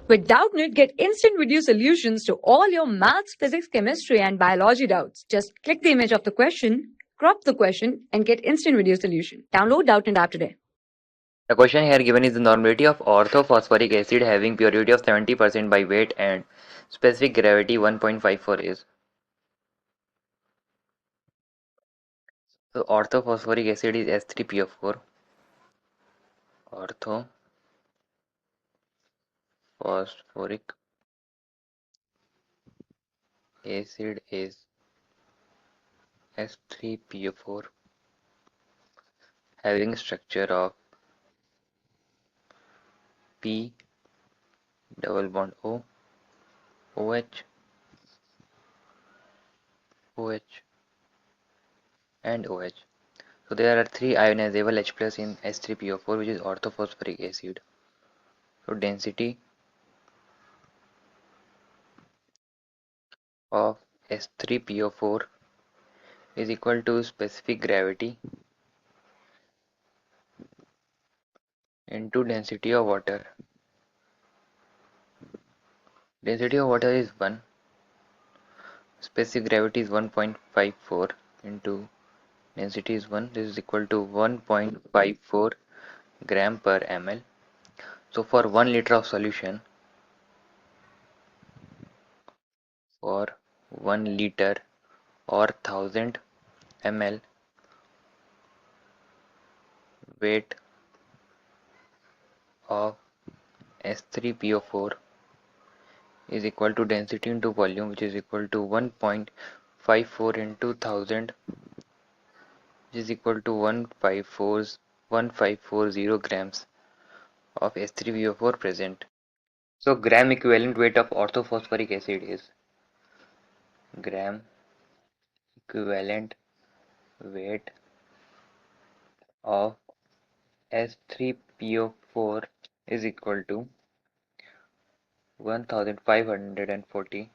With Doubtnut, get instant video solutions to all your maths, physics, chemistry, and biology doubts. Just click the image of the question, crop the question, and get instant video solution. Download Doubtnut app today. The question here given is the normality of orthophosphoric acid having purity of 70% by weight and specific gravity 1.54 is. So orthophosphoric acid is S3PO4. Orthophosphoric acid is S3PO4 having structure of P double bond O, OH, OH and OH. So there are three ionizable H plus in S3PO4 which is orthophosphoric acid. So density of S3PO4 is equal to specific gravity into density of water. Density of water is 1, specific gravity is 1.54 into density is 1, this is equal to 1.54 gram per ml. So for 1 liter of solution, for 1 liter or 1000 ml weight of S3PO4 is equal to density into volume, which is equal to 1.54 into 1000, which is equal to 1540 grams of S3PO4 present. So gram equivalent weight of orthophosphoric acid is gram equivalent weight of S3PO4 is equal to 1540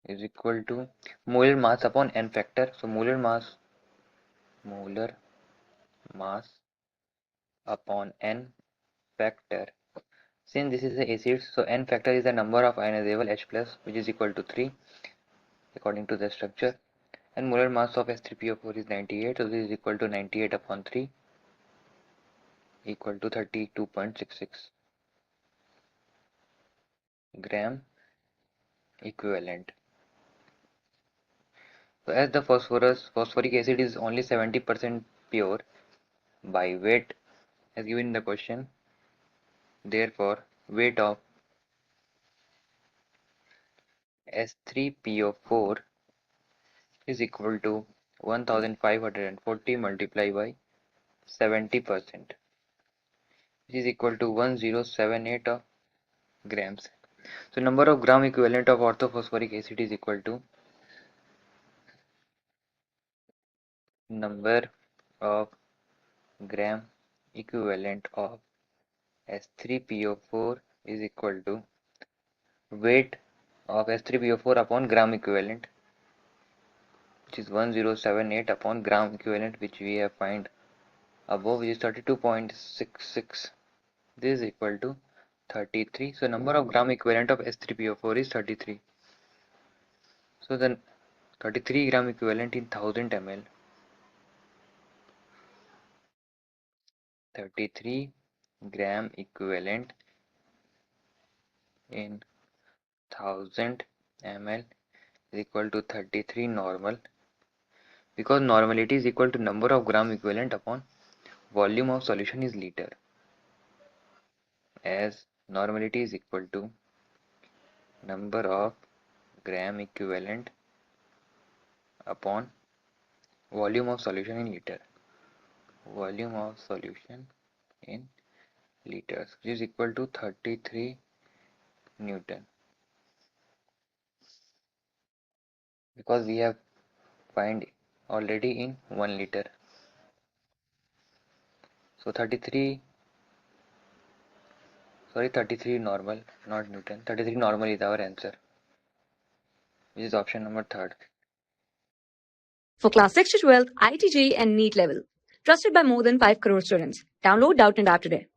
is equal to molar mass upon n factor. So molar mass upon n factor. Since this is the acid, so n factor is the number of ionizable H plus, which is equal to 3 according to the structure, and molar mass of S3PO4 is 98, so this is equal to 98 upon 3 equal to 32.66 gram equivalent. So as the phosphoric acid is only 70% pure by weight as given in the question, therefore weight of S3PO4 is equal to 1540 multiplied by 70%, which is equal to 1078 of grams. So number of gram equivalent of orthophosphoric acid is equal to number of gram equivalent of S3PO4 is equal to weight of S3PO4 upon gram equivalent, which is 1078 upon gram equivalent, which we have find above, which is 32.66. This is equal to 33. So number of gram equivalent of S3PO4 is 33. So then 33 gram equivalent in 1000 ml. 33 gram equivalent in 1000 ml is equal to 33 normal, because normality is equal to number of gram equivalent upon volume of solution is liter, as normality is equal to number of gram equivalent upon volume of solution in liter, volume of solution in liters, which is equal to 33 Newton, because we have find already in 1 liter. So 33 normal, not Newton. 33 normal is our answer, which is option number 3rd. For class 6 to 12, IIT JEE and NEET level. Trusted by more than 5 crore students. Download Doubtnut app today.